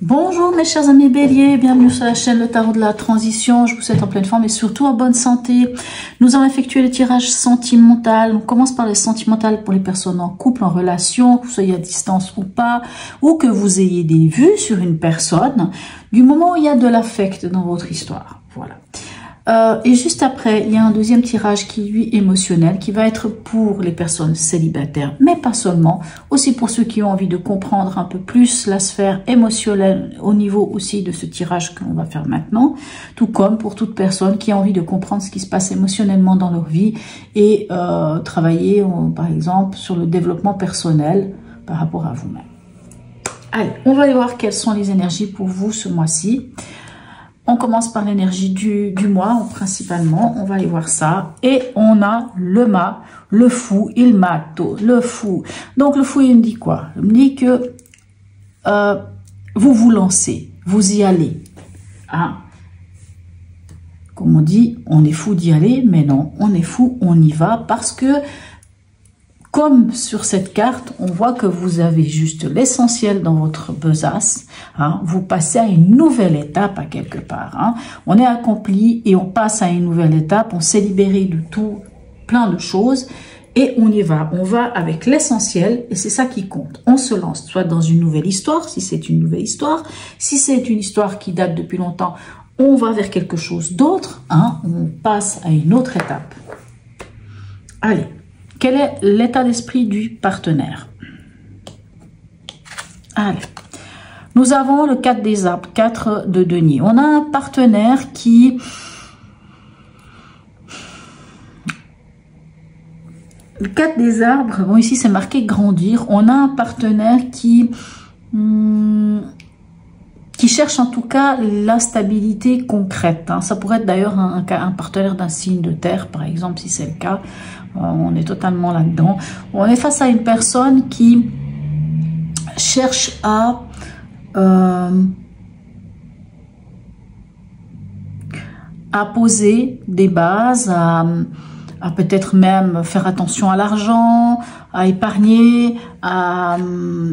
Bonjour mes chers amis béliers, bienvenue sur la chaîne Le Tarot de la Transition. Je vous souhaite en pleine forme et surtout en bonne santé. Nous allons effectuer le tirage sentimental. On commence par le sentimental pour les personnes en couple, en relation, que vous soyez à distance ou pas, ou que vous ayez des vues sur une personne, du moment où il y a de l'affect dans votre histoire. Voilà. Et juste après, il y a un deuxième tirage qui, lui, émotionnel, qui va être pour les personnes célibataires, mais pas seulement, aussi pour ceux qui ont envie de comprendre un peu plus la sphère émotionnelle au niveau aussi de ce tirage que l'on va faire maintenant, tout comme pour toute personne qui a envie de comprendre ce qui se passe émotionnellement dans leur vie et travailler, par exemple, sur le développement personnel par rapport à vous-même. Allez, on va aller voir quelles sont les énergies pour vous ce mois-ci. On commence par l'énergie du mois, principalement. On va aller voir ça. Et on a le mât, le fou, il matto, le fou. Donc, le fou, il me dit quoi? Il me dit que vous vous lancez, vous y allez. Hein? Comme on dit, on est fou d'y aller, mais non, on est fou, on y va parce que comme sur cette carte, on voit que vous avez juste l'essentiel dans votre besace. Hein, vous passez à une nouvelle étape à quelque part. Hein. On est accompli et on passe à une nouvelle étape. On s'est libéré de tout, plein de choses. Et on y va. On va avec l'essentiel et c'est ça qui compte. On se lance soit dans une nouvelle histoire, si c'est une nouvelle histoire. Si c'est une histoire qui date depuis longtemps, on va vers quelque chose d'autre. Hein, on passe à une autre étape. Allez. Quel est l'état d'esprit du partenaire? Allez. Nous avons le 4 des arbres, 4 de denier. On a un partenaire qui... Le 4 des arbres, bon ici c'est marqué grandir. On a un partenaire qui cherche en tout cas la stabilité concrète. Hein. Ça pourrait être d'ailleurs un partenaire d'un signe de terre, par exemple, si c'est le cas. On est totalement là-dedans. On est face à une personne qui cherche à poser des bases, à peut-être même faire attention à l'argent, à épargner, à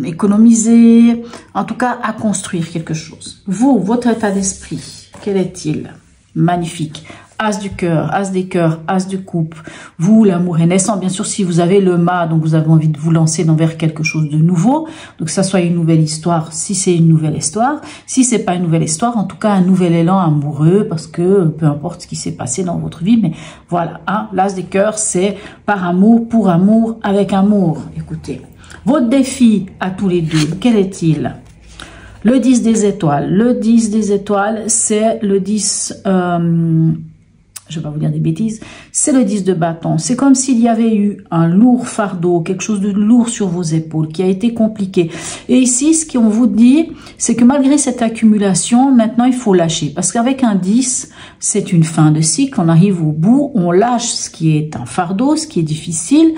économiser, en tout cas à construire quelque chose. Vous, votre état d'esprit, quel est-il? Magnifique. As du cœur, as des cœurs, as de coupe. Vous, l'amour est naissant. Bien sûr, si vous avez le mât, donc vous avez envie de vous lancer vers quelque chose de nouveau. Donc, que ça soit une nouvelle histoire, si c'est une nouvelle histoire. Si c'est pas une nouvelle histoire, en tout cas, un nouvel élan amoureux, parce que peu importe ce qui s'est passé dans votre vie, mais voilà, hein, l'as des cœurs, c'est par amour, pour amour, avec amour. Écoutez, votre défi à tous les deux, quel est-il? Le 10 des étoiles. Le 10 des étoiles, c'est le 10... je vais pas vous dire des bêtises, c'est le 10 de bâton. C'est comme s'il y avait eu un lourd fardeau, quelque chose de lourd sur vos épaules, qui a été compliqué. Et ici, ce qu'on vous dit, c'est que malgré cette accumulation, maintenant, il faut lâcher. Parce qu'avec un 10, c'est une fin de cycle, on arrive au bout, on lâche ce qui est un fardeau, ce qui est difficile,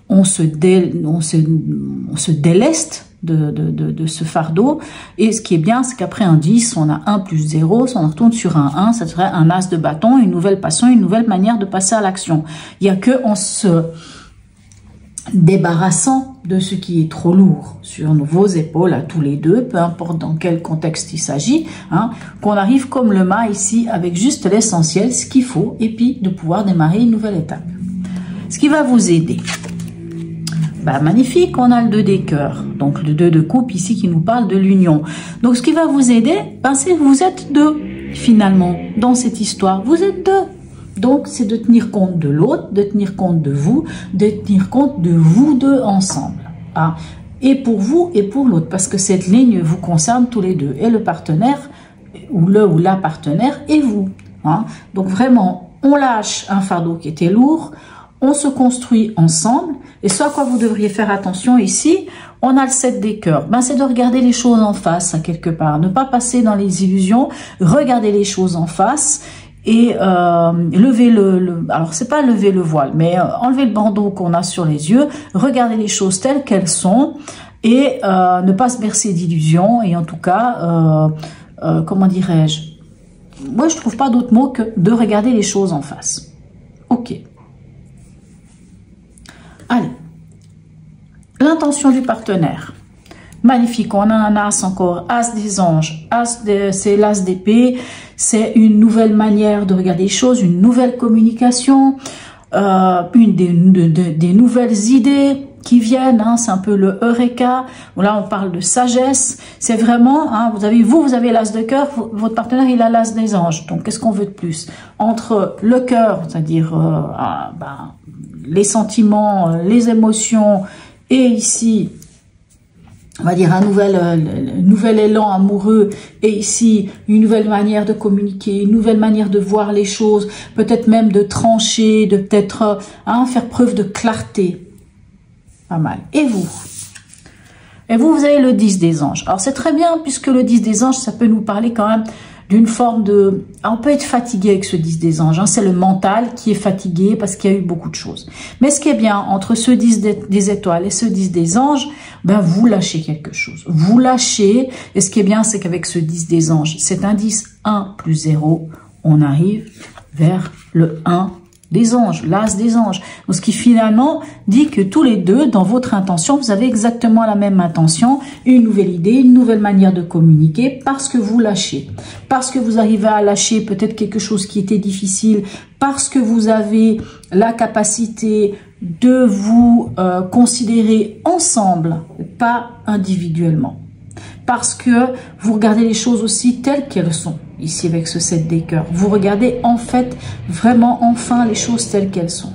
on se déleste de ce fardeau. Et ce qui est bien, c'est qu'après un 10, on a 1 plus 0. Si on retourne sur un 1, ça serait un as de bâton, une nouvelle passion, une nouvelle manière de passer à l'action. Il n'y a que en se débarrassant de ce qui est trop lourd sur vos épaules à tous les deux, peu importe dans quel contexte il s'agit, hein, qu'on arrive comme le mât ici avec juste l'essentiel, ce qu'il faut, et puis de pouvoir démarrer une nouvelle étape. Ce qui va vous aider. Bah, magnifique, on a le 2 des cœurs, donc le 2 de coupe ici qui nous parle de l'union. Donc ce qui va vous aider, ben, c'est que vous êtes deux finalement dans cette histoire, vous êtes deux. Donc c'est de tenir compte de l'autre, de tenir compte de vous deux ensemble. Hein. Et pour vous et pour l'autre, parce que cette ligne vous concerne tous les deux, et le partenaire, ou le ou la partenaire, et vous. Hein. Donc vraiment, on lâche un fardeau qui était lourd, on se construit ensemble. Et ce à quoi vous devriez faire attention ici, on a le 7 des cœurs. Ben, c'est de regarder les choses en face, à quelque part. Ne pas passer dans les illusions, regarder les choses en face et lever alors c'est pas lever le voile, mais enlever le bandeau qu'on a sur les yeux, regarder les choses telles qu'elles sont et ne pas se bercer d'illusions et en tout cas, comment dirais-je, moi, je trouve pas d'autre mot que de regarder les choses en face. Ok. Allez. L'intention du partenaire. Magnifique. On a un as encore. As des anges. C'est l'as d'épée. C'est une nouvelle manière de regarder les choses, une nouvelle communication, des nouvelles idées qui viennent, hein, c'est un peu le eureka. Là, on parle de sagesse. C'est vraiment, hein, vous avez l'as de cœur, votre partenaire, il a l'as des anges. Donc, qu'est-ce qu'on veut de plus? Entre le cœur, c'est-à-dire les sentiments, les émotions, et ici, on va dire un nouvel élan amoureux, et ici, une nouvelle manière de communiquer, une nouvelle manière de voir les choses, peut-être même de trancher, de peut-être faire preuve de clarté. Pas mal. Et vous? Et vous avez le 10 des anges. Alors, c'est très bien, puisque le 10 des anges, ça peut nous parler quand même d'une forme de... on peut être fatigué avec ce 10 des anges. Hein. C'est le mental qui est fatigué parce qu'il y a eu beaucoup de choses. Mais ce qui est bien, entre ce 10 des étoiles et ce 10 des anges, ben, vous lâchez quelque chose. Vous lâchez. Et ce qui est bien, c'est qu'avec ce 10 des anges, cet indice 1 plus 0, on arrive vers le 1 des anges, l'as des anges. Donc, ce qui finalement dit que tous les deux, dans votre intention, vous avez exactement la même intention, une nouvelle idée, une nouvelle manière de communiquer, parce que vous lâchez. Parce que vous arrivez à lâcher peut-être quelque chose qui était difficile, parce que vous avez la capacité de vous considérer ensemble, pas individuellement. Parce que vous regardez les choses aussi telles qu'elles sont. Ici, avec ce 7 des cœurs. Vous regardez en fait, vraiment, enfin, les choses telles qu'elles sont.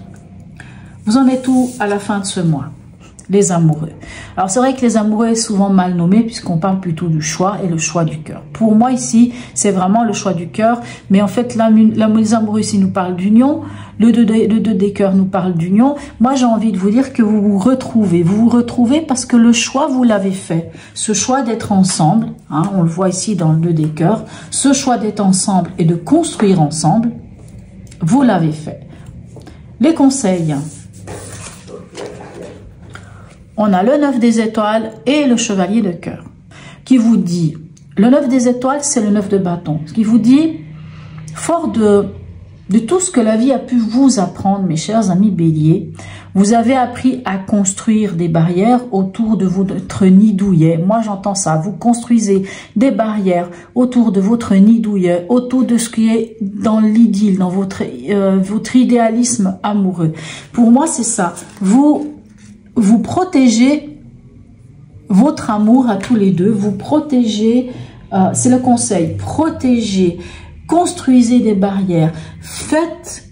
Vous en êtes où à la fin de ce mois? Les amoureux. Alors, c'est vrai que les amoureux est souvent mal nommé puisqu'on parle plutôt du choix et le choix du cœur. Pour moi, ici, c'est vraiment le choix du cœur. Mais en fait, les amoureux ici nous parlent d'union. Le 2 des cœurs nous parle d'union. Moi, j'ai envie de vous dire que vous vous retrouvez. Vous vous retrouvez parce que le choix, vous l'avez fait. Ce choix d'être ensemble, hein, on le voit ici dans le 2 des cœurs. Ce choix d'être ensemble et de construire ensemble, vous l'avez fait. Les conseils. On a le 9 des étoiles et le chevalier de cœur qui vous dit, le 9 des étoiles, c'est le 9 de bâton. Ce qui vous dit, fort de tout ce que la vie a pu vous apprendre, mes chers amis béliers, vous avez appris à construire des barrières autour de votre nid douillet. Moi, j'entends ça. Vous construisez des barrières autour de votre nid douillet, autour de ce qui est dans l'idylle, dans votre idéalisme amoureux. Pour moi, c'est ça. Vous protégez votre amour à tous les deux. Vous protégez, c'est le conseil, protégez, construisez des barrières. Faites,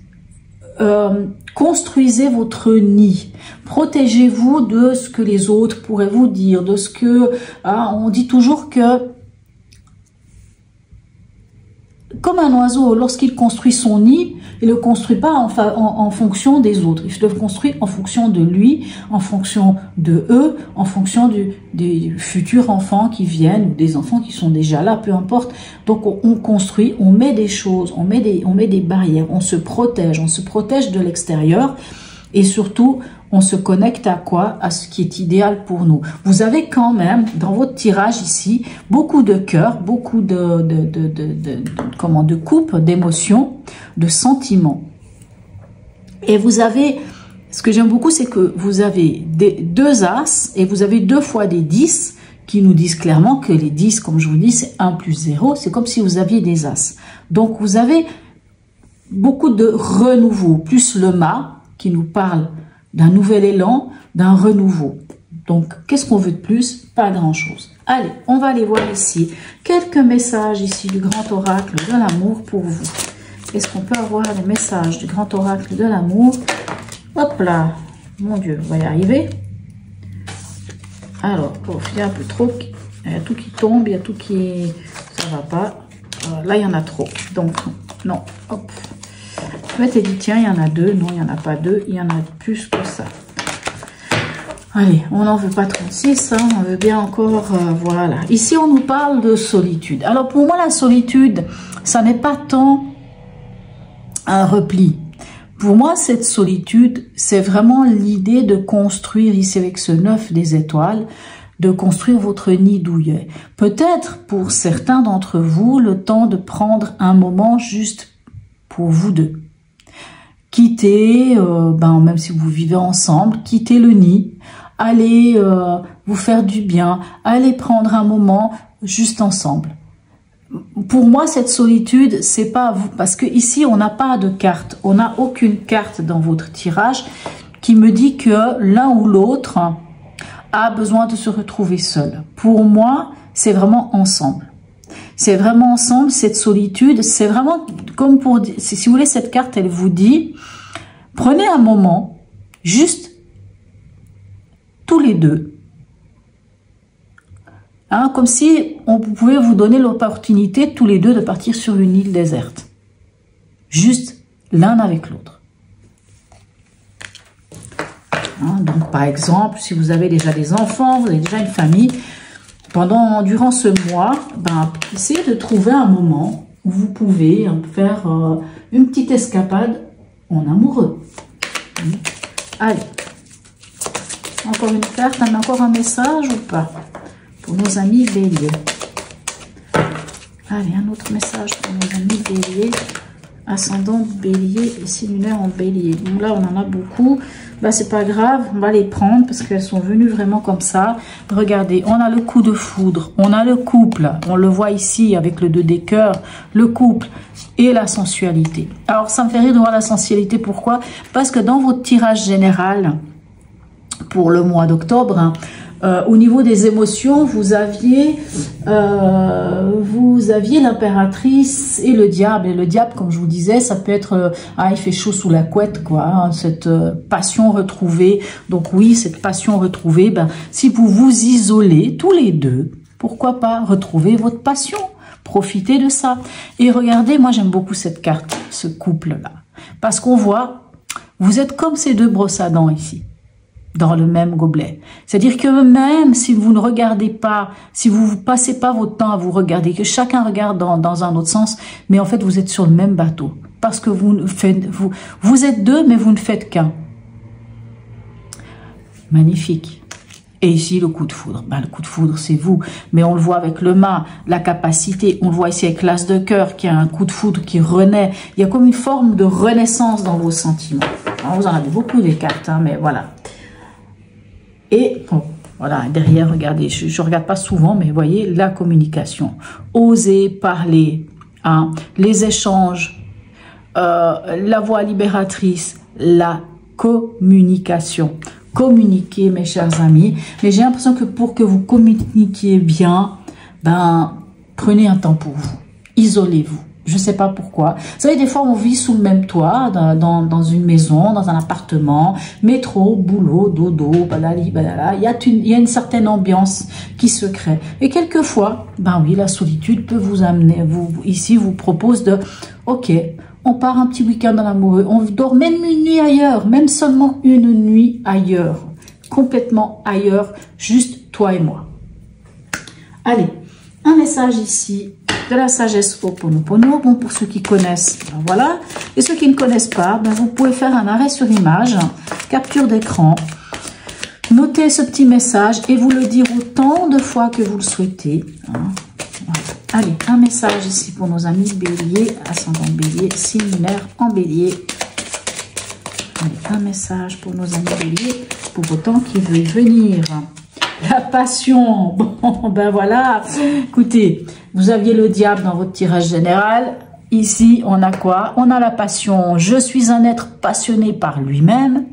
construisez votre nid. Protégez-vous de ce que les autres pourraient vous dire, de ce que... on dit toujours que, comme un oiseau, lorsqu'il construit son nid, il ne le construit pas en fonction des autres. Il le construit en fonction de lui, en fonction de eux, en fonction des futurs enfants qui viennent, ou des enfants qui sont déjà là, peu importe. Donc on construit, on met des choses, on met des barrières, on se protège de l'extérieur. Et surtout, on se connecte à quoi? À ce qui est idéal pour nous. Vous avez quand même, dans votre tirage ici, beaucoup de cœur, beaucoup de coupes, d'émotions, de sentiments. Et vous avez, ce que j'aime beaucoup, c'est que vous avez deux as et vous avez 2 fois des 10 qui nous disent clairement que les 10, comme je vous dis, c'est 1 plus 0. C'est comme si vous aviez des as. Donc, vous avez beaucoup de renouveau, plus le mât, qui nous parle d'un nouvel élan, d'un renouveau. Donc, qu'est-ce qu'on veut de plus? Pas grand-chose. Allez, on va aller voir ici quelques messages ici du grand oracle de l'amour pour vous. Est-ce qu'on peut avoir les messages du grand oracle de l'amour? Hop là, mon Dieu, on va y arriver. Alors, il y a un peu trop, il y a tout qui tombe, il y a tout qui... ça va pas. Là, il y en a trop. Donc, non, hop. Je m'étais dit, tiens, il y en a 2. Non, il n'y en a pas 2. Il y en a plus que ça. Allez, on n'en veut pas 36. Hein, on veut bien encore... voilà. Ici, on nous parle de solitude. Alors, pour moi, la solitude, ça n'est pas tant un repli. Pour moi, cette solitude, c'est vraiment l'idée de construire, ici avec ce 9 des étoiles, de construire votre nid douillet. Peut-être pour certains d'entre vous, le temps de prendre un moment juste pour vous deux. Quittez, même si vous vivez ensemble, quittez le nid, allez vous faire du bien, allez prendre un moment juste ensemble. Pour moi, cette solitude, c'est pas vous, parce que ici on n'a pas de carte, on n'a aucune carte dans votre tirage qui me dit que l'un ou l'autre a besoin de se retrouver seul. Pour moi, c'est vraiment ensemble. C'est vraiment ensemble, cette solitude, c'est vraiment comme pour dire, si vous voulez, cette carte, elle vous dit, prenez un moment, juste tous les deux, hein, comme si on pouvait vous donner l'opportunité tous les deux de partir sur une île déserte. Juste l'un avec l'autre. Hein, donc par exemple, si vous avez déjà des enfants, vous avez déjà une famille, durant ce mois, essayez de trouver un moment où vous pouvez faire une petite escapade en amoureux. Allez. Encore une carte, on a encore un message ou pas? Pour nos amis béliers. Allez, un autre message pour nos amis béliers. Ascendant bélier et signe lunaire en bélier. Donc là, on en a beaucoup. C'est pas grave, on va les prendre parce qu'elles sont venues vraiment comme ça. Regardez, on a le coup de foudre, on a le couple, on le voit ici avec le 2 des cœurs, le couple et la sensualité. Alors, ça me fait rire de voir la sensualité. Pourquoi? Parce que dans votre tirage général pour le mois d'octobre, au niveau des émotions, vous aviez l'impératrice et le diable. Et le diable, comme je vous disais, ça peut être il fait chaud sous la couette, quoi. Hein, cette passion retrouvée. Donc oui, cette passion retrouvée. Si vous vous isolez tous les deux, pourquoi pas retrouver votre passion? Profitez de ça. Et regardez, moi j'aime beaucoup cette carte, ce couple-là, parce qu'on voit, vous êtes comme ces deux brosses à dents ici, dans le même gobelet. C'est-à-dire que même si vous ne regardez pas, si vous ne passez pas votre temps à vous regarder, que chacun regarde dans un autre sens, mais en fait vous êtes sur le même bateau. Parce que vous êtes deux, mais vous ne faites qu'un. Magnifique. Et ici, le coup de foudre. Le coup de foudre, c'est vous. Mais on le voit avec le mât, la capacité. On le voit ici avec l'as de cœur, qui a un coup de foudre qui renaît. Il y a comme une forme de renaissance dans vos sentiments. Alors, vous en avez beaucoup des cartes, hein, mais voilà. Et voilà, derrière, regardez, je ne regarde pas souvent, mais vous voyez, la communication. Oser parler, hein, les échanges, la voix libératrice, la communication. Communiquer, mes chers amis. Mais j'ai l'impression que pour que vous communiquiez bien, prenez un temps pour vous. Isolez-vous. Je ne sais pas pourquoi. Vous savez, des fois, on vit sous le même toit, dans une maison, dans un appartement, métro, boulot, dodo, balali, balala. Il y a une certaine ambiance qui se crée. Et quelquefois, oui, la solitude peut vous amener, ici, vous propose de, ok, on part un petit week-end en amoureux, on dort même une nuit ailleurs, même seulement une nuit ailleurs, complètement ailleurs, juste toi et moi. Allez, un message ici de la sagesse Ho'oponopono. Bon, pour ceux qui connaissent, voilà. Et ceux qui ne connaissent pas, vous pouvez faire un arrêt sur image, capture d'écran, notez ce petit message et vous le dire autant de fois que vous le souhaitez. Voilà. Allez, un message ici pour nos amis bélier, ascendant bélier, signe lunaire en bélier. Allez, un message pour nos amis bélier, pour autant qu'ils veuillent venir. La passion, bon, voilà. Écoutez, vous aviez le diable dans votre tirage général. Ici, on a quoi? On a la passion. Je suis un être passionné par lui-même,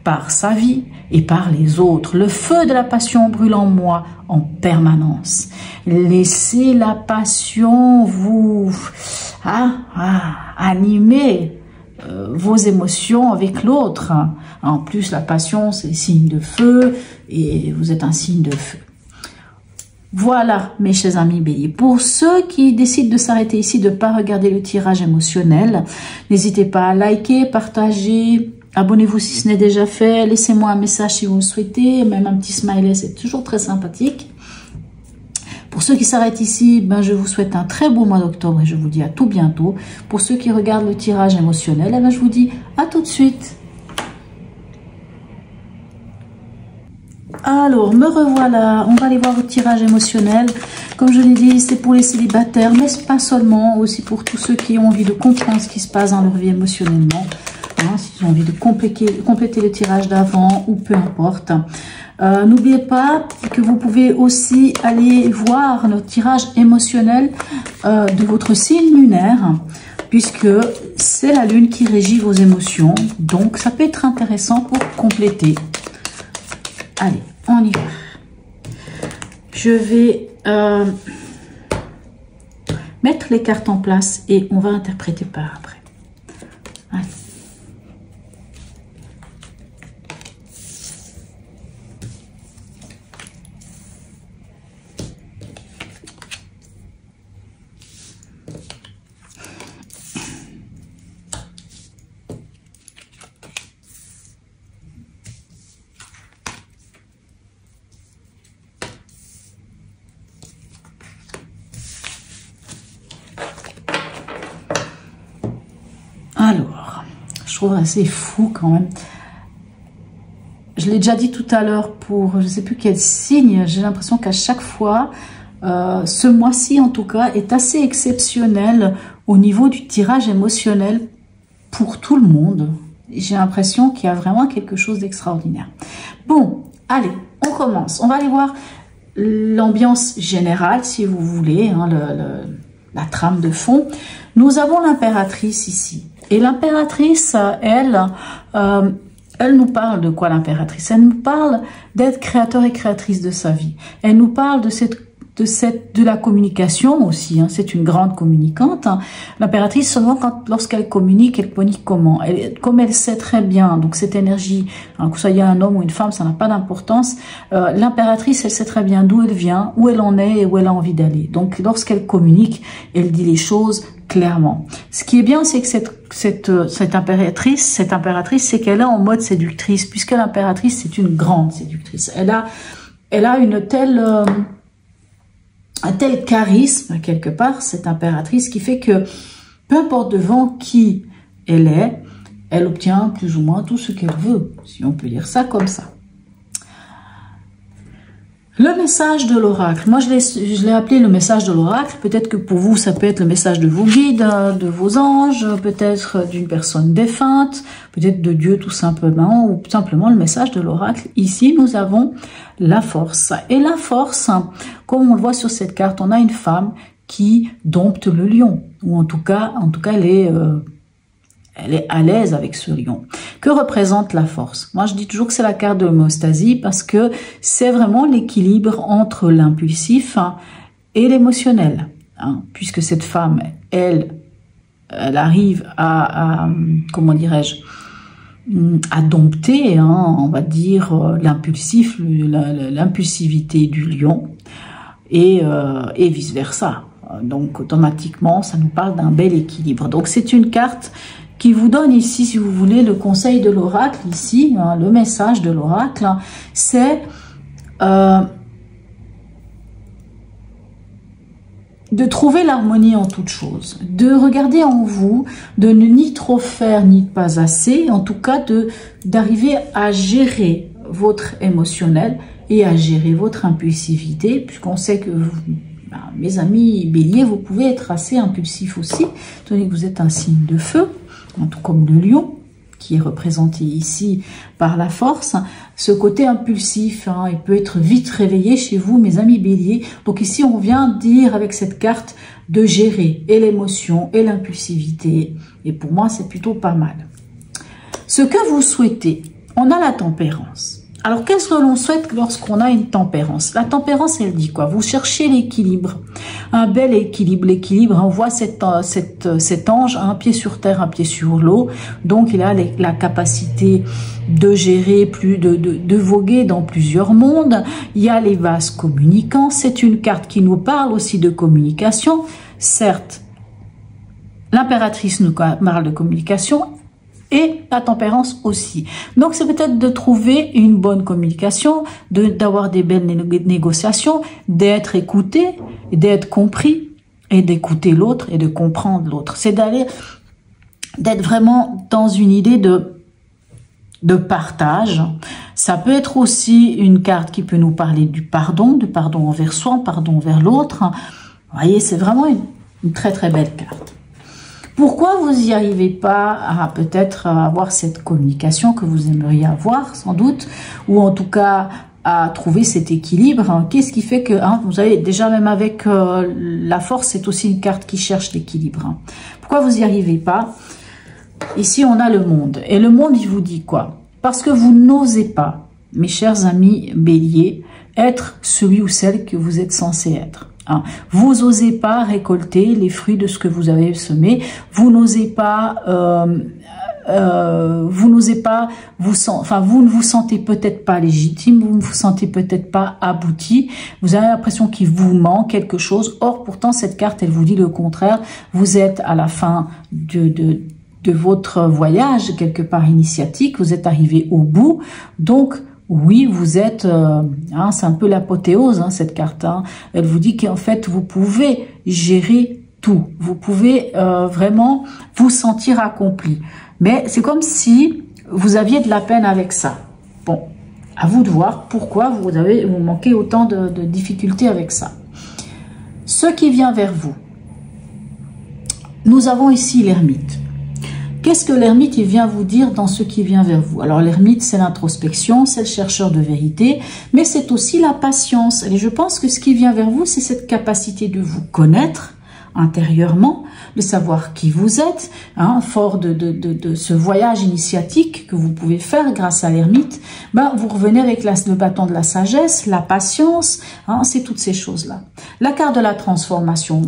par sa vie et par les autres. Le feu de la passion brûle en moi en permanence. Laissez la passion vous animer vos émotions avec l'autre. En plus, la passion, c'est signe de feu et vous êtes un signe de feu. Voilà, mes chers amis béliers. Pour ceux qui décident de s'arrêter ici, de ne pas regarder le tirage émotionnel, n'hésitez pas à liker, partager. Abonnez-vous si ce n'est déjà fait. Laissez-moi un message si vous le souhaitez. Même un petit smiley, c'est toujours très sympathique. Pour ceux qui s'arrêtent ici, je vous souhaite un très beau mois d'octobre et je vous dis à tout bientôt. Pour ceux qui regardent le tirage émotionnel, je vous dis à tout de suite. Alors, me revoilà. On va aller voir votre tirage émotionnel. Comme je l'ai dit, c'est pour les célibataires, mais pas seulement, aussi pour tous ceux qui ont envie de comprendre ce qui se passe dans leur vie émotionnellement. Hein, s'ils ont envie de compléter le tirage d'avant ou peu importe. N'oubliez pas que vous pouvez aussi aller voir notre tirage émotionnel de votre signe lunaire, puisque c'est la lune qui régit vos émotions. Donc, ça peut être intéressant pour compléter. Allez, on y va. Je vais mettre les cartes en place et on va interpréter par après. Allez. Alors, je trouve assez fou quand même. Je l'ai déjà dit tout à l'heure pour je ne sais plus quel signe. J'ai l'impression qu'à chaque fois, ce mois-ci en tout cas, est assez exceptionnel au niveau du tirage émotionnel pour tout le monde. J'ai l'impression qu'il y a vraiment quelque chose d'extraordinaire. Bon, allez, on commence. On va aller voir l'ambiance générale, si vous voulez, hein, la trame de fond. Nous avons l'impératrice ici. Et l'impératrice, elle nous parle de quoi l'impératrice? Elle nous parle d'être créateur et créatrice de sa vie. Elle nous parle de la communication aussi. Hein. C'est une grande communicante. Hein. L'impératrice, seulement lorsqu'elle communique comment? Comme elle sait très bien, donc cette énergie, hein, que ce soit un homme ou une femme, ça n'a pas d'importance. L'impératrice, elle sait très bien d'où elle vient, où elle en est et où elle a envie d'aller. Donc lorsqu'elle communique, elle dit les choses clairement. Ce qui est bien, c'est que cette impératrice, c'est qu'elle est en mode séductrice, puisque l'impératrice, c'est une grande séductrice. Elle a un tel charisme, quelque part, cette impératrice, qui fait que, peu importe devant qui elle est, elle obtient plus ou moins tout ce qu'elle veut, si on peut dire ça comme ça. Le message de l'oracle. Moi, je l'ai appelé le message de l'oracle. Peut-être que pour vous, ça peut être le message de vos guides, de vos anges, peut-être d'une personne défunte, peut-être de Dieu tout simplement, ou simplement le message de l'oracle. Ici, nous avons la force. Et la force, comme on le voit sur cette carte, on a une femme qui dompte le lion. Ou en tout cas, elle est à l'aise avec ce lion. Que représente la force? Moi, je dis toujours que c'est la carte de l'homéostasie parce que c'est vraiment l'équilibre entre l'impulsif et l'émotionnel. Hein, puisque cette femme, elle arrive à comment dirais-je, à dompter, hein, on va dire, l'impulsivité du lion et vice-versa. Donc, automatiquement, ça nous parle d'un bel équilibre. Donc, c'est une carte qui vous donne ici, si vous voulez, le conseil de l'oracle, ici, hein, le message de l'oracle, hein, c'est de trouver l'harmonie en toute chose, de regarder en vous, de ne ni trop faire, ni pas assez, en tout cas d'arriver à gérer votre émotionnel et à gérer votre impulsivité, puisqu'on sait que mes amis béliers, vous pouvez être assez impulsif aussi, étant donné que vous êtes un signe de feu, tout comme le lion, qui est représenté ici par la force. Ce côté impulsif, hein, il peut être vite réveillé chez vous, mes amis béliers. Donc ici, on vient dire avec cette carte de gérer et l'émotion et l'impulsivité. Et pour moi, c'est plutôt pas mal. Ce que vous souhaitez, on a la tempérance. Alors, qu'est-ce que l'on souhaite lorsqu'on a une tempérance? La tempérance, elle dit quoi? Vous cherchez l'équilibre, un bel équilibre. L'équilibre, on voit cet ange, un pied sur terre, un pied sur l'eau. Donc, il a la capacité de gérer, de voguer dans plusieurs mondes. Il y a les vases communicants. C'est une carte qui nous parle aussi de communication. Certes, l'impératrice nous parle de communication, et la tempérance aussi. Donc, c'est peut-être de trouver une bonne communication, d'avoir des belles négociations, d'être écouté, d'être compris, et d'écouter l'autre et de comprendre l'autre. C'est d'être vraiment dans une idée de partage. Ça peut être aussi une carte qui peut nous parler du pardon, de pardon envers soi, pardon envers l'autre. Vous voyez, c'est vraiment une très très belle carte. Pourquoi vous n'y arrivez pas à peut-être avoir cette communication que vous aimeriez avoir, sans doute, ou en tout cas à trouver cet équilibre? Qu'est-ce qui fait que, vous savez, déjà même avec la force, c'est aussi une carte qui cherche l'équilibre. Pourquoi vous n'y arrivez pas? Ici, on a le monde. Et le monde, il vous dit quoi? Parce que vous n'osez pas, mes chers amis béliers, être celui ou celle que vous êtes censé être. Vous n'osez pas récolter les fruits de ce que vous avez semé. Vous n'osez pas, vous ne vous sentez peut-être pas légitime. Vous ne vous sentez peut-être pas abouti. Vous avez l'impression qu'il vous manque quelque chose. Or, pourtant, cette carte, elle vous dit le contraire. Vous êtes à la fin de votre voyage, quelque part initiatique. Vous êtes arrivé au bout. Donc, oui, vous êtes, c'est un peu l'apothéose, cette carte. Elle vous dit qu'en fait, vous pouvez gérer tout. Vous pouvez vraiment vous sentir accompli. Mais c'est comme si vous aviez de la peine avec ça. Bon, à vous de voir pourquoi vous manquez autant de difficultés avec ça. Ce qui vient vers vous. Nous avons ici l'ermite. Qu'est-ce que l'ermite vient vous dire dans ce qui vient vers vous? Alors l'ermite, c'est l'introspection, c'est le chercheur de vérité, mais c'est aussi la patience. Et je pense que ce qui vient vers vous, c'est cette capacité de vous connaître intérieurement, de savoir qui vous êtes, fort de ce voyage initiatique que vous pouvez faire grâce à l'ermite. Vous revenez avec le bâton de la sagesse, la patience, c'est toutes ces choses-là. La carte de la transformation,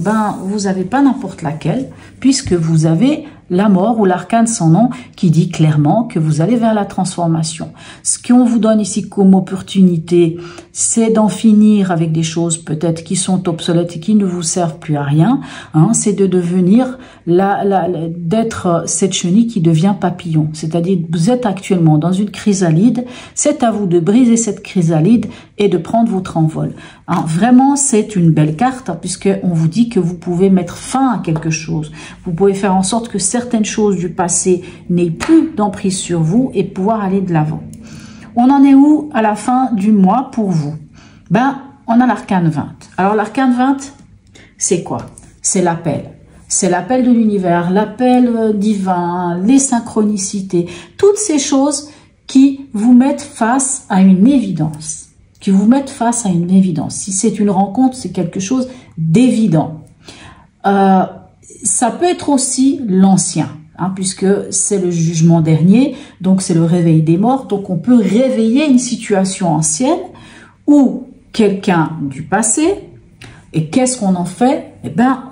vous n'avez pas n'importe laquelle, puisque vous avez la mort ou l'arcane sans nom qui dit clairement que vous allez vers la transformation. Ce qu'on vous donne ici comme opportunité, c'est d'en finir avec des choses peut-être qui sont obsolètes et qui ne vous servent plus à rien. C'est de devenir, d'être cette chenille qui devient papillon. C'est-à-dire vous êtes actuellement dans une chrysalide, c'est à vous de briser cette chrysalide et de prendre votre envol. Vraiment, c'est une belle carte puisqu'on vous dit que vous pouvez mettre fin à quelque chose. Vous pouvez faire en sorte que certaines choses du passé n'aient plus d'emprise sur vous et pouvoir aller de l'avant. On en est où à la fin du mois pour vous? On a l'arcane 20. Alors l'arcane 20, c'est quoi? C'est l'appel. C'est l'appel de l'univers, l'appel divin, les synchronicités, toutes ces choses qui vous mettent face à une évidence. Si c'est une rencontre, c'est quelque chose d'évident. Ça peut être aussi l'ancien, puisque c'est le jugement dernier, donc c'est le réveil des morts. Donc on peut réveiller une situation ancienne ou quelqu'un du passé. Et qu'est-ce qu'on en fait?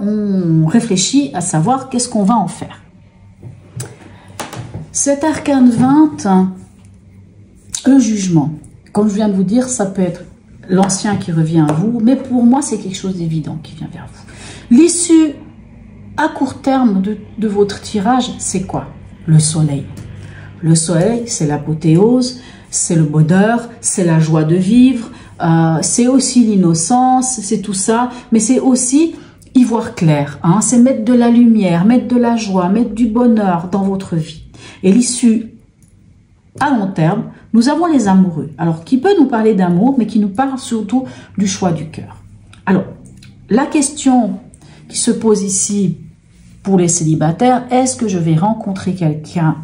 On réfléchit à savoir qu'est-ce qu'on va en faire. Cet arcane 20, le jugement. Comme je viens de vous dire, ça peut être l'ancien qui revient à vous, mais pour moi, c'est quelque chose d'évident qui vient vers vous. L'issue à court terme de votre tirage, c'est quoi? Le soleil. Le soleil, c'est l'apothéose, c'est le bonheur, c'est la joie de vivre, c'est aussi l'innocence, c'est tout ça, mais c'est aussi y voir clair. C'est mettre de la lumière, mettre de la joie, mettre du bonheur dans votre vie. Et l'issue à long terme, nous avons les amoureux. Alors, qui peut nous parler d'amour, mais qui nous parle surtout du choix du cœur. Alors, la question qui se pose ici pour les célibataires, est-ce que je vais rencontrer quelqu'un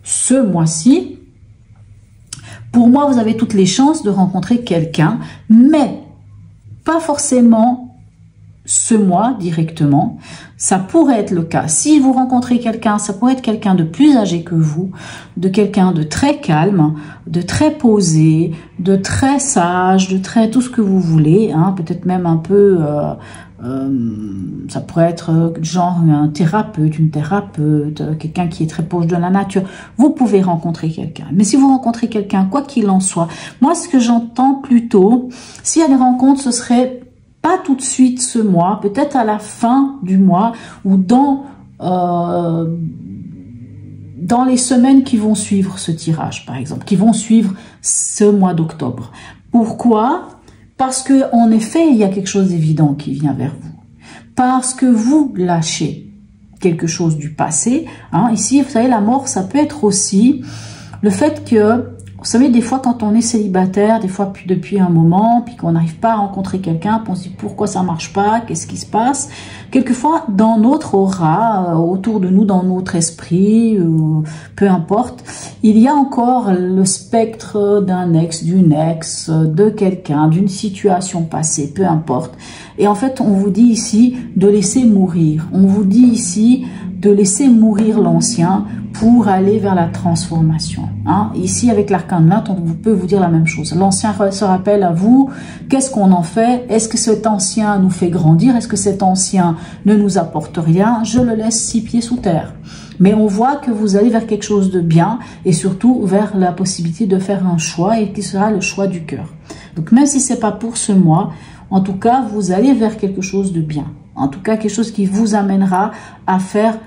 ce mois-ci? Pour moi, vous avez toutes les chances de rencontrer quelqu'un, mais pas forcément ce mois directement. Ça pourrait être le cas. Si vous rencontrez quelqu'un, ça pourrait être quelqu'un de plus âgé que vous, de quelqu'un de très calme, de très posé, de très sage, de très tout ce que vous voulez, peut-être même un peu... ça pourrait être genre un thérapeute, une thérapeute, quelqu'un qui est très proche de la nature. Vous pouvez rencontrer quelqu'un. Mais si vous rencontrez quelqu'un, quoi qu'il en soit, moi ce que j'entends plutôt, s'il y a des rencontres, ce serait pas tout de suite ce mois, peut-être à la fin du mois ou dans les semaines qui vont suivre ce tirage, par exemple, qui vont suivre ce mois d'octobre. Pourquoi ? Parce que en effet, il y a quelque chose d'évident qui vient vers vous. Parce que vous lâchez quelque chose du passé. Ici, vous savez, la mort, ça peut être aussi le fait que Vous savez, des fois, quand on est célibataire, des fois depuis un moment, puis qu'on n'arrive pas à rencontrer quelqu'un, puis on se dit pourquoi ça marche pas, qu'est-ce qui se passe. Quelquefois, dans notre aura, autour de nous, dans notre esprit, peu importe, il y a encore le spectre d'un ex, d'une ex, de quelqu'un, d'une situation passée, peu importe. Et en fait, on vous dit ici de laisser mourir. On vous dit ici de laisser mourir l'ancien pour aller vers la transformation. Hein? Ici, avec l'arcane 20, on peut vous dire la même chose. L'ancien se rappelle à vous. Qu'est-ce qu'on en fait? Est-ce que cet ancien nous fait grandir? Est-ce que cet ancien ne nous apporte rien? Je le laisse 6 pieds sous terre. Mais on voit que vous allez vers quelque chose de bien et surtout vers la possibilité de faire un choix et qui sera le choix du cœur. Donc, même si c'est pas pour ce mois, en tout cas, vous allez vers quelque chose de bien. En tout cas, quelque chose qui vous amènera à faire,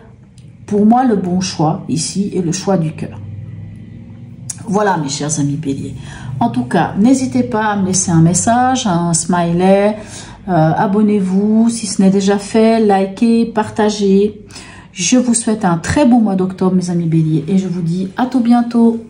pour moi, le bon choix ici et le choix du cœur. Voilà, mes chers amis béliers. En tout cas, n'hésitez pas à me laisser un message, un smiley, abonnez-vous si ce n'est déjà fait, likez, partagez. Je vous souhaite un très bon mois d'octobre, mes amis béliers, et je vous dis à tout bientôt.